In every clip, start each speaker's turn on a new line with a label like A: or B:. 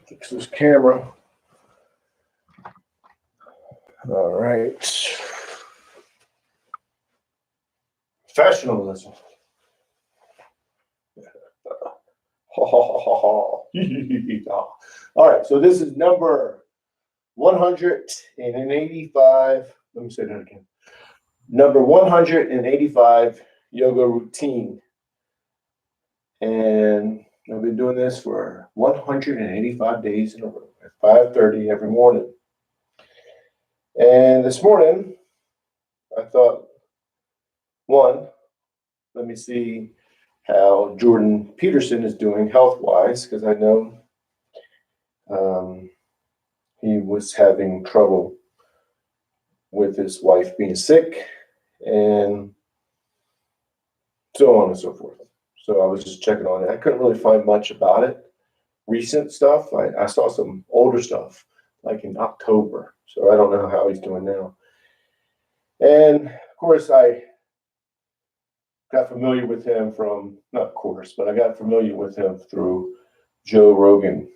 A: Fix this camera. All right. Professionalism. All right, so this is number 185. Let me say that again. Number 185 yoga routine. And I've been doing this for 185 days in a row at 5:30 every morning. And this morning, I thought, one, let me see how Jordan Peterson is doing health-wise, because I know he was having trouble with his wife being sick and so on and so forth. So I was just checking on it. I couldn't really find much about it. Recent stuff, I saw some older stuff, like in October. So I don't know how he's doing now. And of course, I got familiar with him from, not of course, but I got familiar with him through Joe Rogan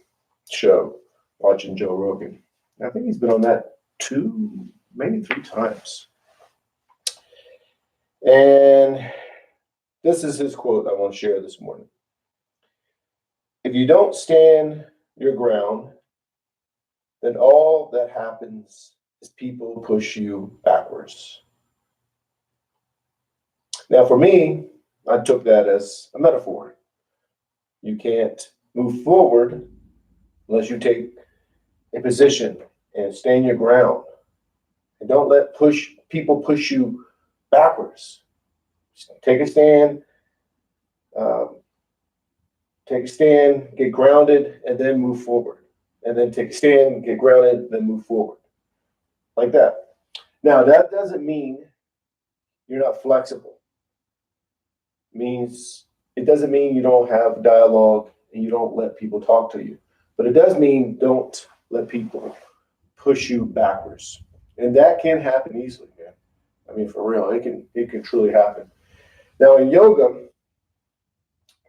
A: show, watching Joe Rogan. I think he's been on that 2, maybe 3 times. And this is his quote I want to share this morning. If you don't stand your ground, then all that happens is people push you backwards. Now, for me, I took that as a metaphor. You can't move forward unless you take a position and stand your ground. And don't let people push you backwards. Take a stand, get grounded, and then move forward. And then take a stand, get grounded, then move forward. Like that. Now, that doesn't mean you're not flexible. It doesn't mean you don't have dialogue and you don't let people talk to you. But it does mean don't let people push you backwards. And that can happen easily, man. I mean, for real, it can truly happen. Now, in yoga,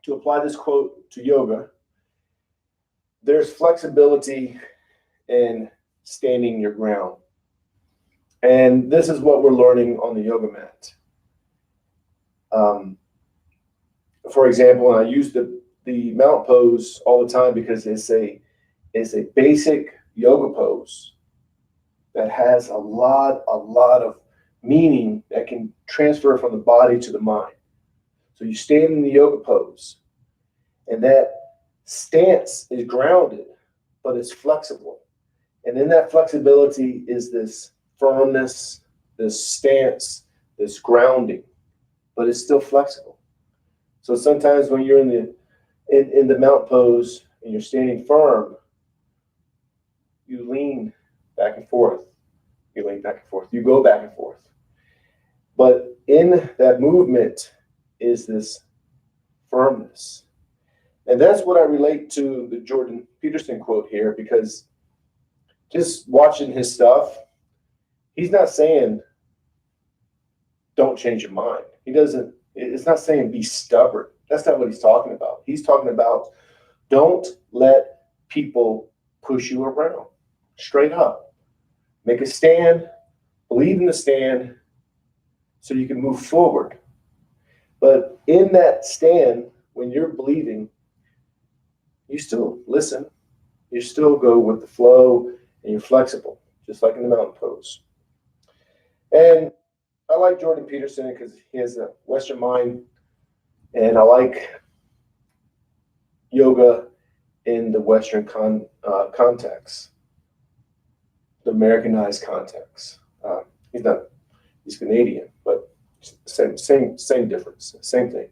A: to apply this quote to yoga, there's flexibility in standing your ground. And this is what we're learning on the yoga mat. For example, and I use the mount pose all the time because it's a basic yoga pose that has a lot of meaning that can transfer from the body to the mind. So you stand in the yoga pose, and that stance is grounded, but it's flexible. And in that flexibility is this firmness, this stance, this grounding, but it's still flexible. So sometimes when you're in the mount pose and you're standing firm, you lean back and forth. You lean back and forth. You go back and forth. But in that movement is this firmness. And that's what I relate to the Jordan Peterson quote here, because just watching his stuff, he's not saying don't change your mind. It's not saying be stubborn. That's not what he's talking about. He's talking about don't let people push you around. Straight up. Make a stand, believe in the stand so you can move forward. But in that stand, when you're believing, you still listen. You still go with the flow and you're flexible, just like in the mountain pose. And I like Jordan Peterson because he has a Western mind, and I like yoga in the Western context, the Americanized context. He's Canadian, but same difference, same thing.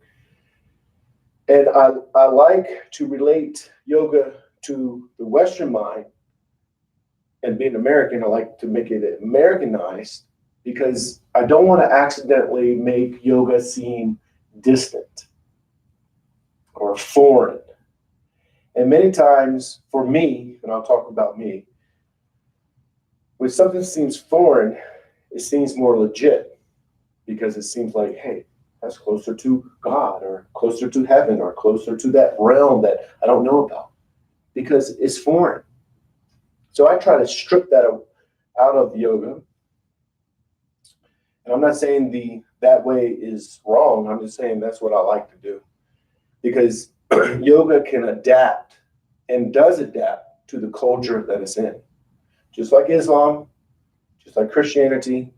A: And I like to relate yoga to the Western mind, and being American, I like to make it Americanized, because I don't want to accidentally make yoga seem distant or foreign. And many times for me, and I'll talk about me, when something seems foreign, it seems more legit, because it seems like, hey, that's closer to God or closer to heaven or closer to that realm that I don't know about. because it's foreign. So I try to strip that out of yoga. And I'm not saying that way is wrong. I'm just saying that's what I like to do, because yoga can adapt and does adapt to the culture that it's in. Just like Islam, just like Christianity,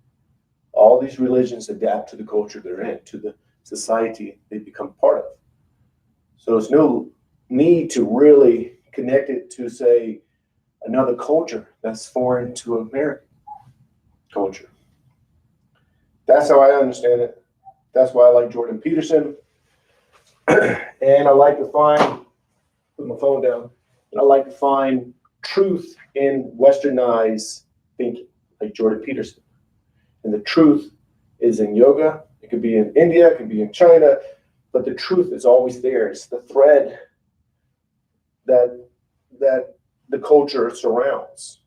A: all these religions adapt to the culture they're in, to the society they become part of. So there's no need to really connect it to, say, another culture that's foreign to American culture. That's how I understand it. That's why I like Jordan Peterson. And I like to put my phone down, and I like to find truth in westernized thinking, like Jordan Peterson. And the truth is in yoga. It could be in India, it could be in China, but the truth is always there. It's the thread that the culture surrounds.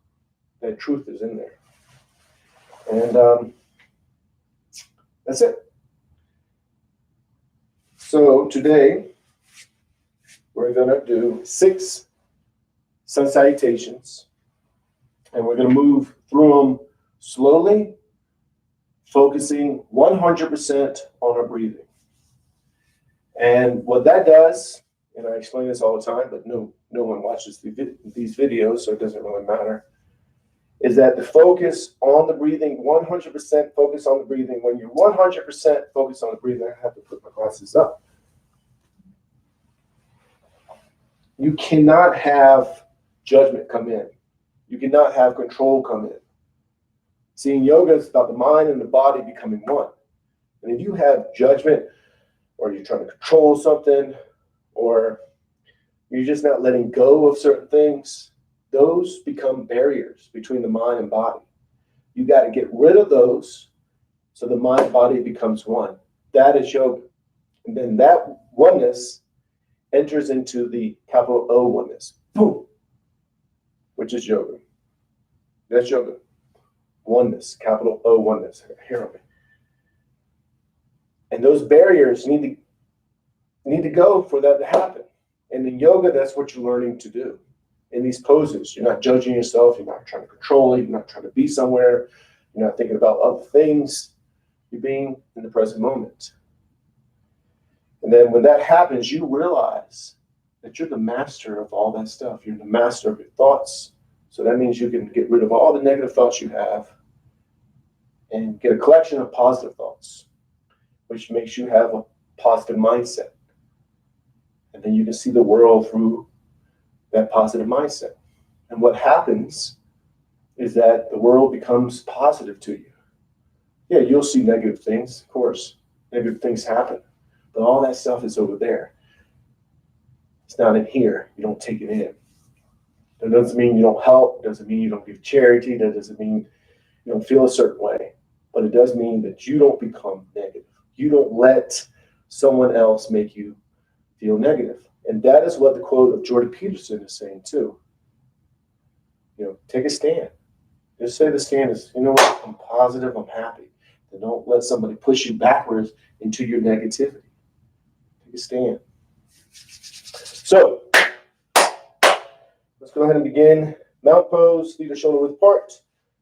A: That truth is in there. And that's it. So today, we're going to do 6 sun salutations, and we're going to move through them slowly, focusing 100% on our breathing. And what that does, and I explain this all the time, but no one watches these videos, so it doesn't really matter, is that the focus on the breathing, 100% focus on the breathing. When you're 100% focused on the breathing, I have to put my glasses up. You cannot have judgment come in. You cannot have control come in. See, in yoga, it's about the mind and the body becoming one. And if you have judgment, or you're trying to control something, or you're just not letting go of certain things, those become barriers between the mind and body. You got to get rid of those so the mind and body becomes one. That is yoga. And then that oneness enters into the capital O oneness. Boom. Which is yoga. That's yoga. Oneness, capital O oneness. Hear me. And those barriers need to go for that to happen. And in yoga, that's what you're learning to do. In these poses, you're not judging yourself. You're not trying to control it. You're not trying to be somewhere. You're not thinking about other things. You're being in the present moment. And then when that happens, you realize that you're the master of all that stuff. You're the master of your thoughts. So that means you can get rid of all the negative thoughts you have and get a collection of positive thoughts, which makes you have a positive mindset. And then you can see the world through that positive mindset. And what happens is that the world becomes positive to you. Yeah, you'll see negative things, of course. Negative things happen. But all that stuff is over there. It's not in here. You don't take it in. That doesn't mean you don't help. Doesn't mean you don't give charity. That doesn't mean you don't feel a certain way. But it does mean that you don't become negative. You don't let someone else make you feel negative. And that is what the quote of Jordan Peterson is saying too. Take a stand. Just say the stand is, you know what, I'm positive, I'm happy. And don't let somebody push you backwards into your negativity. Take a stand. So, let's go ahead and begin. Mount pose, feet are shoulder width apart.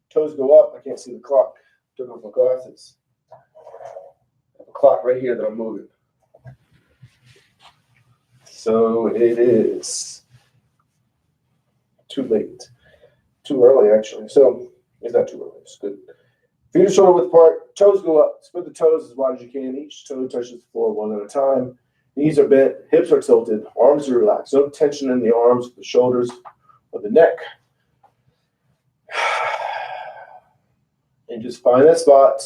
A: Toes go up. I can't see the clock. Took off my glasses. I have a clock right here that I'm moving. So it is too late. Too early, actually. So it's not too early. It's good. Feet are shoulder width apart. Toes go up. Spread the toes as wide as you can. Each toe touches the floor one at a time. Knees are bent. Hips are tilted. Arms are relaxed. No tension in the arms, the shoulders, or the neck. And just find that spot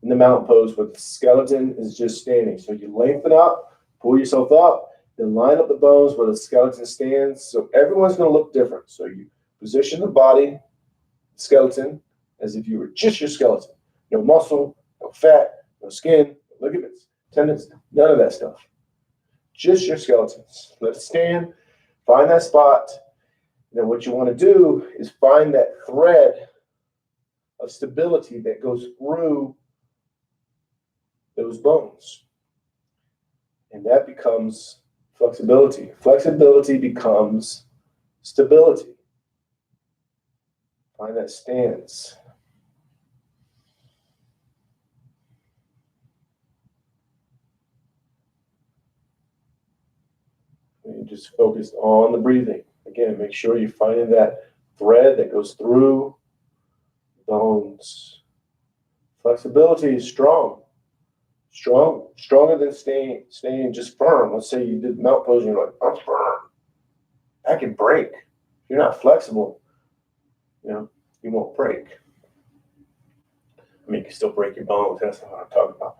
A: in the mountain pose where the skeleton is just standing. So you lengthen up, pull yourself up, then line up the bones where the skeleton stands. So everyone's going to look different. So you position the body, skeleton, as if you were just your skeleton. No muscle, no fat, no skin, no ligaments, tendons, none of that stuff. Just your skeletons. Let it stand. Find that spot. And then what you want to do is find that thread of stability that goes through those bones. And that becomes flexibility. Flexibility becomes stability. Find that stance. And you just focus on the breathing. Again, make sure you're finding that thread that goes through the bones. Flexibility is strong. Stronger than staying just firm. Let's say you did mount pose and you're like, I'm firm. That can break. If you're not flexible, you won't break. I mean, you can still break your bones. That's not what I'm talking about.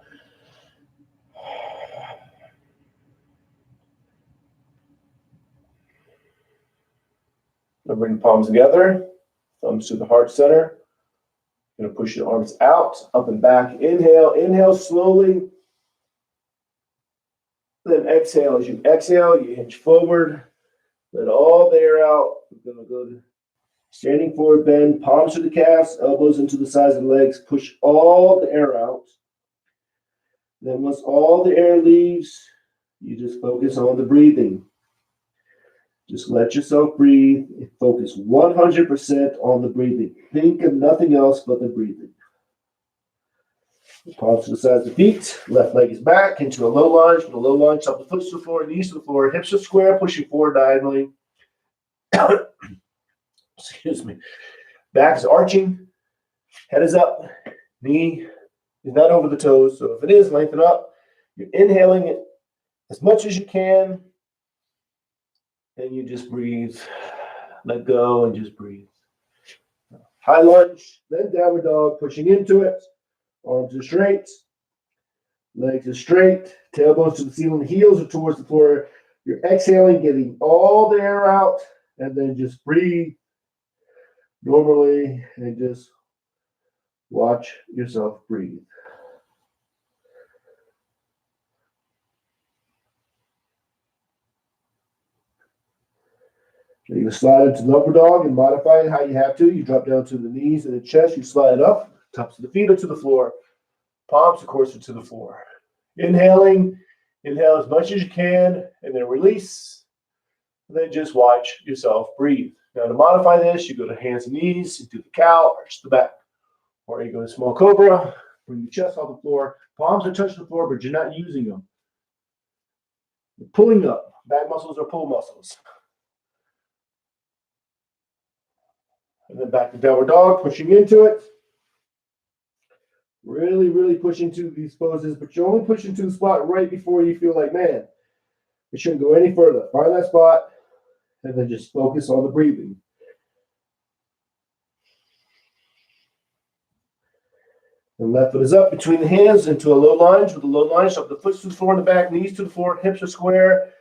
A: Now bring the palms together, thumbs to the heart center. You're going to push your arms out, up and back. Inhale, inhale slowly. Then exhale. As you exhale, you hinge forward. Let all the air out. We're going to go to standing forward bend, palms to the calves, elbows into the sides of the legs. Push all the air out. Then once all the air leaves, you just focus on the breathing. Just let yourself breathe. Focus 100% on the breathing. Think of nothing else but the breathing. Palms to the sides of the feet. Left leg is back into a low lunge. With a low lunge, up the foot to the floor, knees to the floor. Hips are square, pushing forward diagonally. Excuse me. Back is arching. Head is up. Knee is not over the toes. So if it is, lengthen up. You're inhaling it as much as you can. And you just breathe. Let go and just breathe. High lunge, then downward dog, pushing into it. Arms are straight. Legs are straight. Tailbones to the ceiling. Heels are towards the floor. You're exhaling, getting all the air out. And then just breathe normally and just watch yourself breathe. You can slide into the upper dog and modify it how you have to. You drop down to the knees and the chest. You slide up. Tops of the feet are to the floor. Palms, of course, are to the floor. Inhaling. Inhale as much as you can. And then release. And then just watch yourself breathe. Now to modify this, you go to hands and knees. You do the cow, arch the back. Or you go to small cobra. Bring your chest off the floor. Palms are touching the floor, but you're not using them. You're pulling up. Back muscles are pull muscles. And then back to downward dog, pushing into it. Really, really pushing to these poses, but you're only pushing to the spot right before you feel like, man, it shouldn't go any further. Find that spot, and then just focus on the breathing. And left foot is up between the hands into a low lunge. With a low lunge, up the foot to the floor in the back, knees to the floor, hips are square,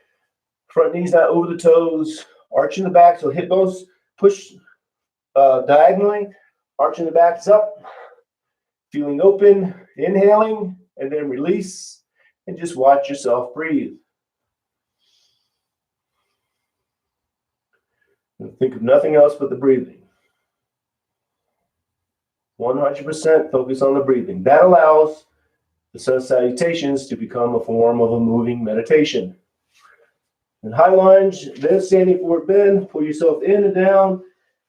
A: front knees not over the toes, arch in the back, so hip bones push diagonally, arch in the back is up, feeling open, inhaling, and then release, and just watch yourself breathe. And think of nothing else but the breathing. 100% focus on the breathing. That allows the sun salutations to become a form of a moving meditation. And high lunge, then standing forward bend, pull yourself in and down,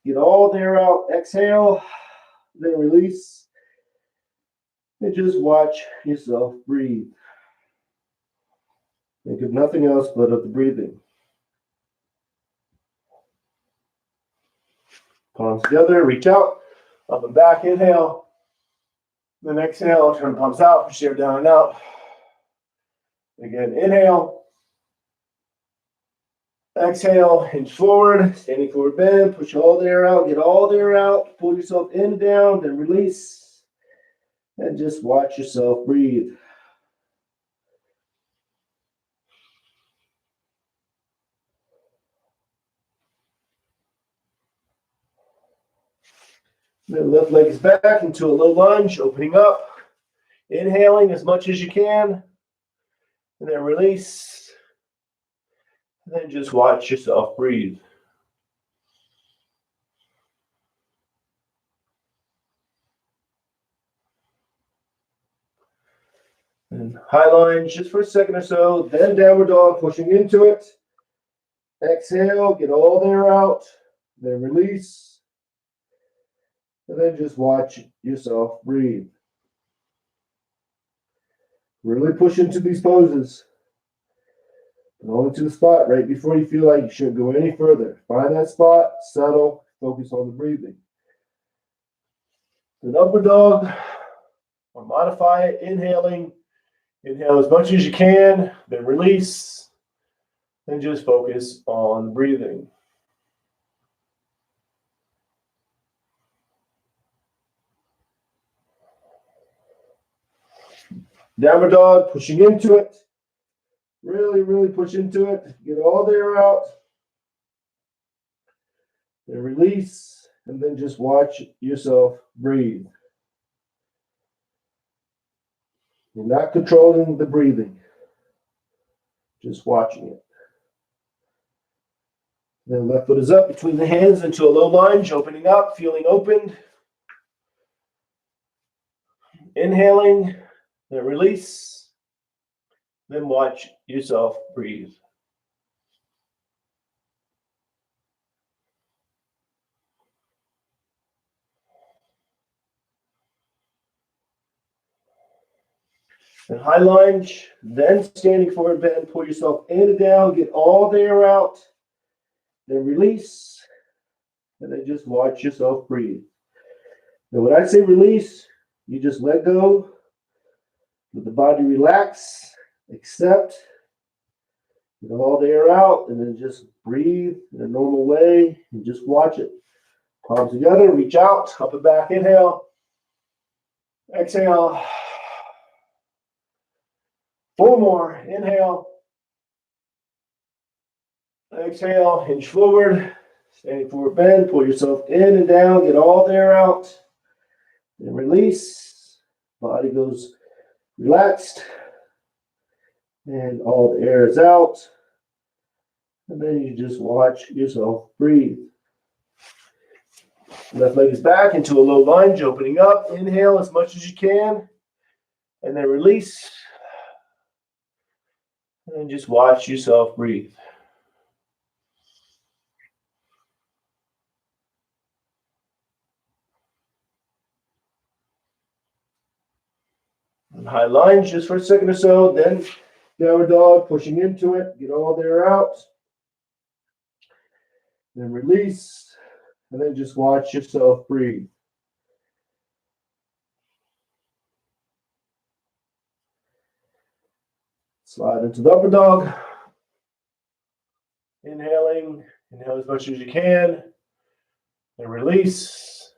A: get all the air out, exhale, then release, and just watch yourself breathe. Think of nothing else but of the breathing. Palms together, reach out, up and back, inhale. Then exhale, turn the palms out, push the air down and out. Again, inhale. Exhale, hinge forward, standing forward bend, push all the air out, get all the air out, pull yourself in and down, then release, and just watch yourself breathe. Then left leg is back into a low lunge, opening up, inhaling as much as you can, and then release, and then just watch yourself breathe. And high lunge just for a second or so, then downward dog, pushing into it. Exhale, get all the air out. Then release. And then just watch yourself breathe. Really push into these poses. And only to the spot right before you feel like you shouldn't go any further. Find that spot, settle, focus on the breathing. An upward dog, or modify it, inhaling. Inhale as much as you can, then release. Then just focus on breathing. Downward dog, pushing into it. Really, really push into it. Get all the air out. Then release, and then just watch yourself breathe. You're not controlling the breathing, just watching it. Then left foot is up between the hands into a low lunge, opening up, feeling opened. Inhaling, then release, then watch yourself breathe. And high lunge, then standing forward bend, pull yourself in and down, get all the air out, then release, and then just watch yourself breathe. Now when I say release, you just let go, let the body relax, accept, get all the air out, and then just breathe in a normal way, and just watch it. Palms together, reach out, up and back, inhale, exhale. 4 more. Inhale. Exhale. Hinge forward. Standing forward bend. Pull yourself in and down. Get all the air out. Then release. Body goes relaxed. And all the air is out. And then you just watch yourself breathe. Left leg is back into a low lunge. Opening up. Inhale as much as you can. And then release. And just watch yourself breathe. And high lunge just for a second or so, then downward dog, pushing into it, get all the air out. Then release, and then just watch yourself breathe. Slide into the upper dog. Inhaling, inhale as much as you can. Then release,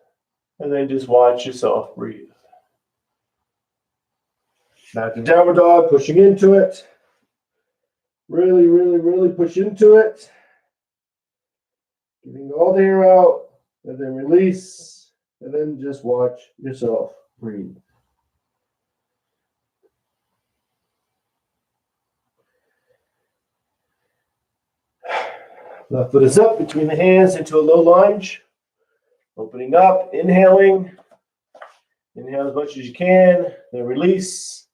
A: and then just watch yourself breathe. Now to downward dog, pushing into it. Really, really, really push into it. Getting all the air out, and then release, and then just watch yourself breathe. Left foot is up between the hands into a low lunge. Opening up, inhaling. Inhale as much as you can, then release,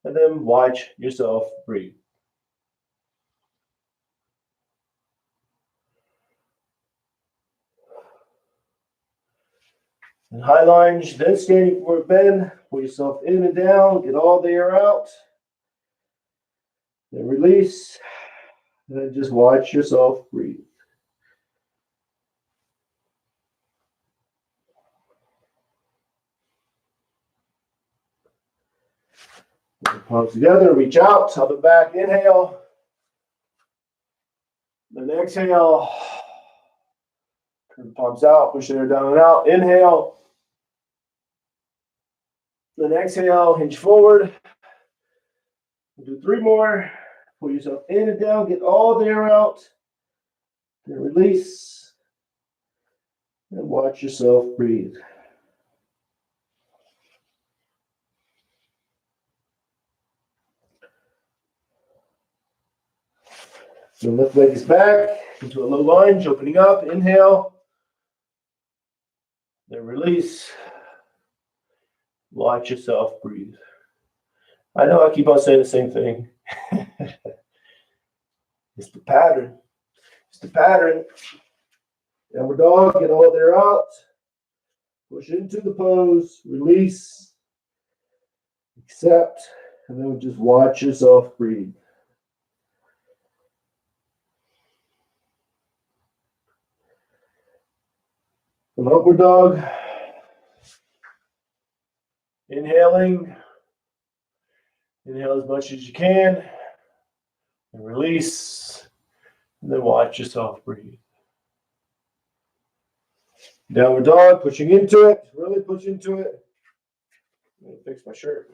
A: and then watch yourself breathe. And high lunge, then standing forward bend. Pull yourself in and down, get all the air out. Then release, and then just watch yourself breathe. Palms together, reach out, up and back, inhale. Then exhale. Turn the palms out, push the air down and out. Inhale. Then exhale, hinge forward. We'll do 3 more. Pull yourself in and down, get all the air out. Then release. And watch yourself breathe. So left leg is back into a low lunge, opening up, inhale. Then release. Watch yourself breathe. I know I keep on saying the same thing. It's the pattern. It's the pattern. Downward dog, get all there out. Push into the pose, release, accept, and then just watch yourself breathe. An upward dog. Inhaling. Inhale as much as you can. And release. And then watch yourself breathe. Downward dog, pushing into it. Really push into it. Let me fix my shirt.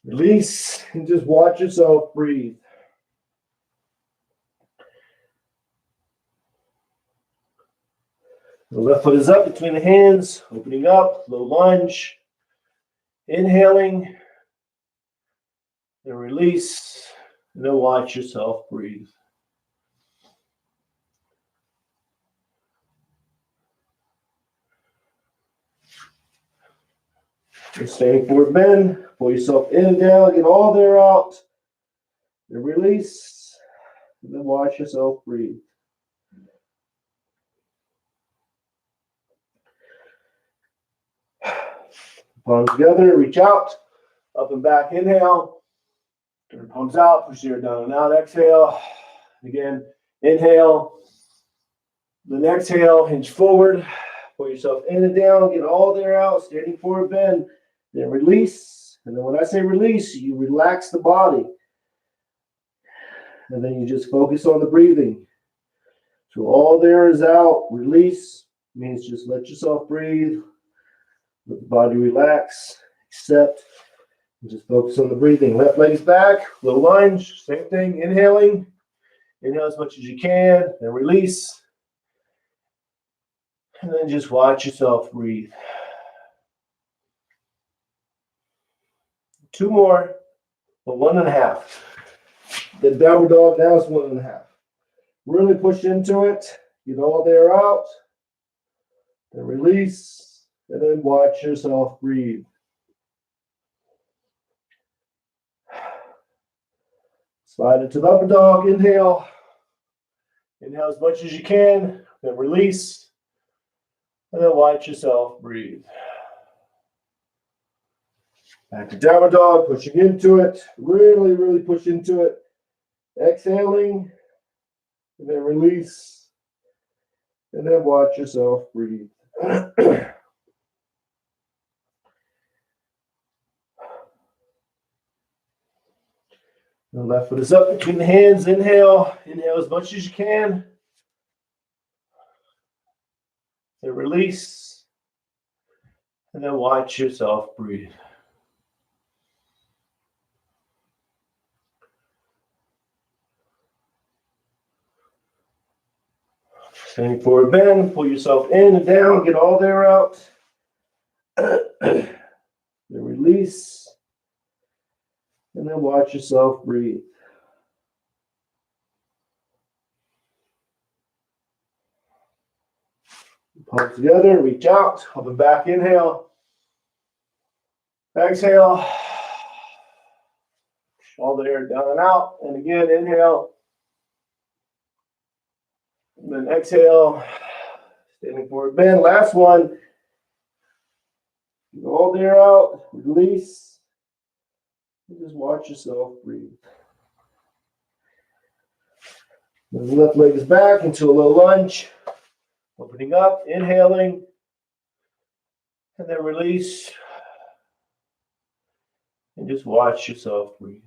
A: Release. And just watch yourself breathe. The left foot is up between the hands, opening up, low lunge, inhaling, and release, and then watch yourself breathe. Just standing forward bend, pull yourself in and down, get all there out, and release, and then watch yourself breathe. Palms together, reach out, up and back, inhale. Turn palms out, push the air down and out, exhale. Again, inhale. Then exhale, hinge forward. Pull yourself in and down, get all there out, standing forward bend. Then release. And then when I say release, you relax the body. And then you just focus on the breathing. So all there is out, release. Means just let yourself breathe. Let the body relax, accept, and just focus on the breathing. Left leg's back, low lunge, same thing, inhaling. Inhale as much as you can, then release. And then just watch yourself breathe. 2 more, but 1.5. The downward dog, now it's 1.5. Really push into it, get all there out, then release. And then watch yourself breathe. Slide into the upper dog. Inhale. Inhale as much as you can. Then release. And then watch yourself breathe. Back to downward dog. Pushing into it. Really, really push into it. Exhaling. And then release. And then watch yourself breathe. The left foot is up between the hands. Inhale. Inhale as much as you can. Then release. And then watch yourself breathe. Standing forward bend. Pull yourself in and down. Get all there out. Then release. And then watch yourself breathe. Palms together, reach out, up and back, inhale. Exhale. All the air down and out. And again, inhale. And then exhale. Standing forward bend. Last one. Get all the air out, release. Just watch yourself breathe. Then the left leg is back into a low lunge. Opening up, inhaling, and then release. And just watch yourself breathe.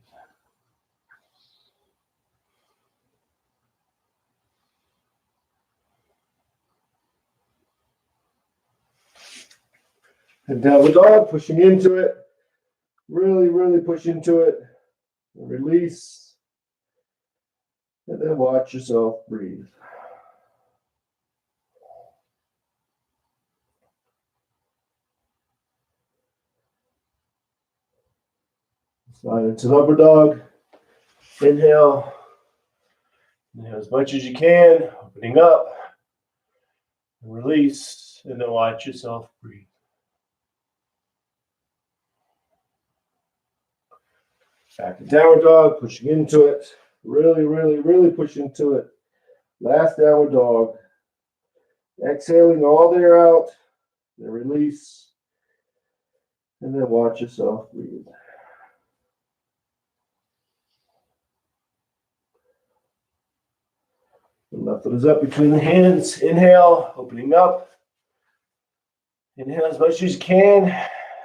A: And downward dog, pushing into it. Really, really push into it. And release. And then watch yourself breathe. Slide into the upper dog. Inhale. Inhale as much as you can. Opening up. And release. And then watch yourself breathe. Back to downward dog, pushing into it. Really, really, really push into it. Last downward dog. Exhaling all the air out. Then release. And then watch yourself breathe. The left foot is up between the hands. Inhale, opening up. Inhale as much as you can.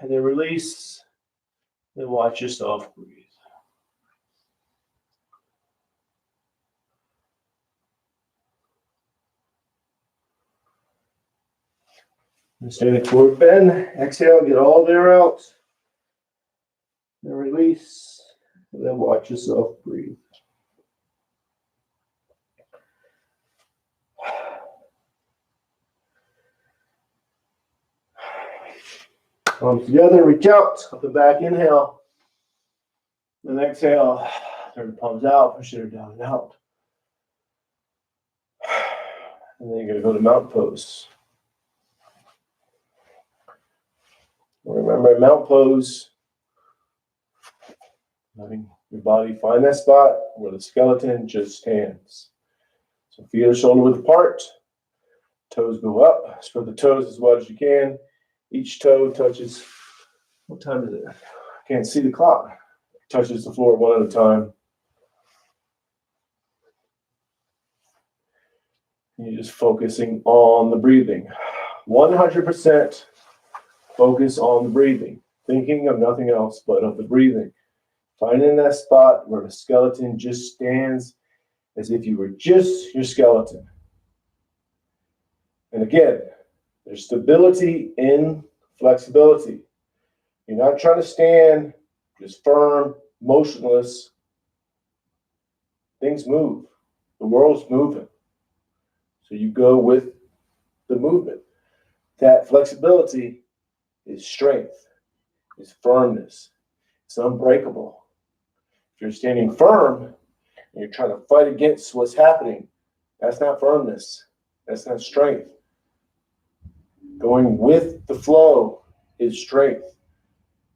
A: And then release. Then watch yourself breathe. And standing forward bend. Exhale, get all the air out. Then release. And then watch yourself breathe. Palms together, reach out, up and back, inhale. Then exhale, turn the palms out, push it down and out. And then you're going to go to mountain pose. Remember, mountain pose, letting your body find that spot where the skeleton just stands. So feet are shoulder width apart, toes go up, spread the toes as wide as you can. Each toe touches, what time is it? I can't see the clock. Touches the floor one at a time. You're just focusing on the breathing. 100% focus on the breathing. Thinking of nothing else but of the breathing. Finding that spot where the skeleton just stands as if you were just your skeleton. And again, there's stability in flexibility. You're not trying to stand just firm, motionless. Things move. The world's moving. So you go with the movement. That flexibility is strength, is firmness. It's unbreakable. If you're standing firm and you're trying to fight against what's happening, that's not firmness. That's not strength. Going with the flow is strength.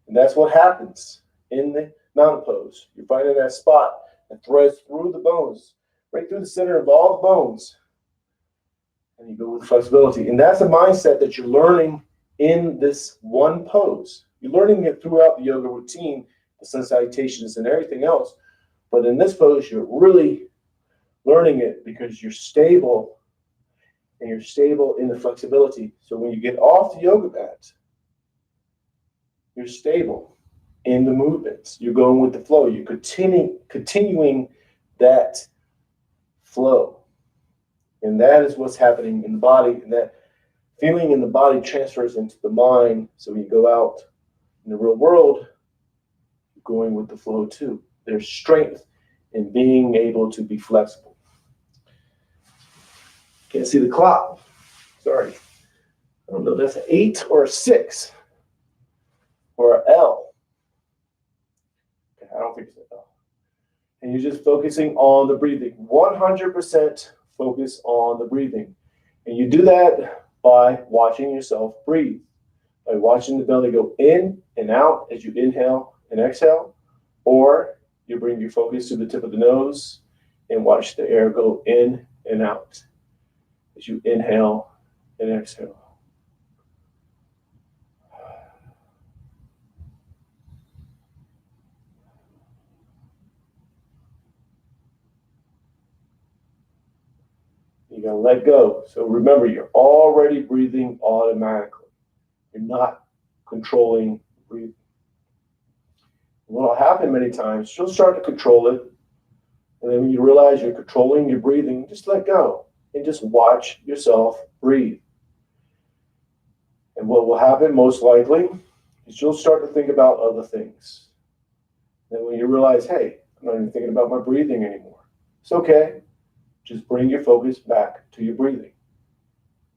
A: And that's what happens in the mountain pose. You're finding that spot that threads through the bones, right through the center of all the bones. And you go with flexibility. And that's a mindset that you're learning in this one pose. You're learning it throughout the yoga routine, the sun salutations and everything else. But in this pose, you're really learning it because you're stable. And you're stable in the flexibility. So when you get off the yoga mat, you're stable in the movements. You're going with the flow. You're continuing that flow. And that is what's happening in the body. And that feeling in the body transfers into the mind. So when you go out in the real world, you're going with the flow too. There's strength in being able to be flexible. Can't see the clock. Sorry. I don't know if that's an 8 or a 6 or an L. Okay, I don't think it's an L. And you're just focusing on the breathing. 100% focus on the breathing. And you do that by watching yourself breathe. By watching the belly go in and out as you inhale and exhale. Or you bring your focus to the tip of the nose and watch the air go in and out as you inhale and exhale. You're going to let go. So remember, you're already breathing automatically. You're not controlling breathing. What will happen many times, you'll start to control it. And then when you realize you're controlling your breathing, just let go. And just watch yourself breathe. And what will happen most likely is you'll start to think about other things. And when you realize, hey, I'm not even thinking about my breathing anymore. It's okay. Just bring your focus back to your breathing.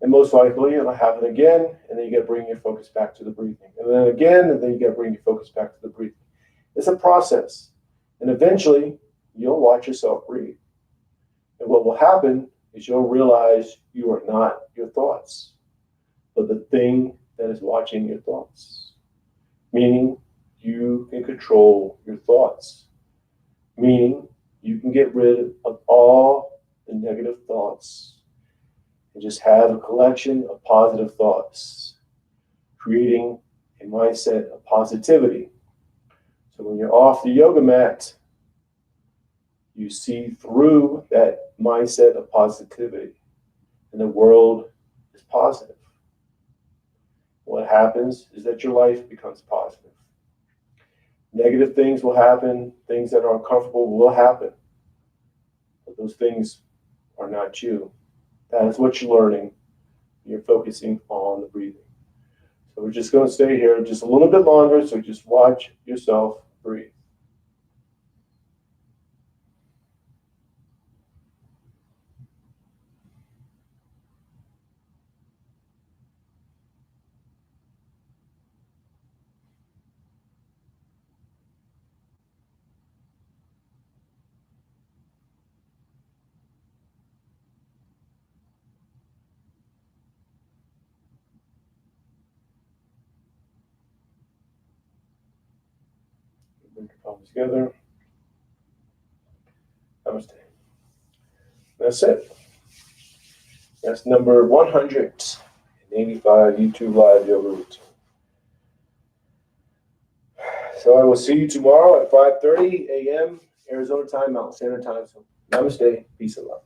A: And most likely it'll happen again, and then you got to bring your focus back to the breathing. And then again, and then you got to bring your focus back to the breathing. It's a process. And eventually, you'll watch yourself breathe. And what will happen is you'll realize you are not your thoughts, but the thing that is watching your thoughts. Meaning, you can control your thoughts. Meaning, you can get rid of all the negative thoughts and just have a collection of positive thoughts, creating a mindset of positivity. So when you're off the yoga mat, you see through that mindset of positivity, and the world is positive. What happens is that your life becomes positive. Negative things will happen, things that are uncomfortable will happen, but those things are not you. That is what you're learning. You're focusing on the breathing. So we're just going to stay here just a little bit longer, so just watch yourself breathe. Bring your palms together. Namaste. That's it. That's number 185 YouTube Live Yoga Routine. So I will see you tomorrow at 5:30 a.m. Arizona time, Mountain Standard Time. So namaste, peace and love.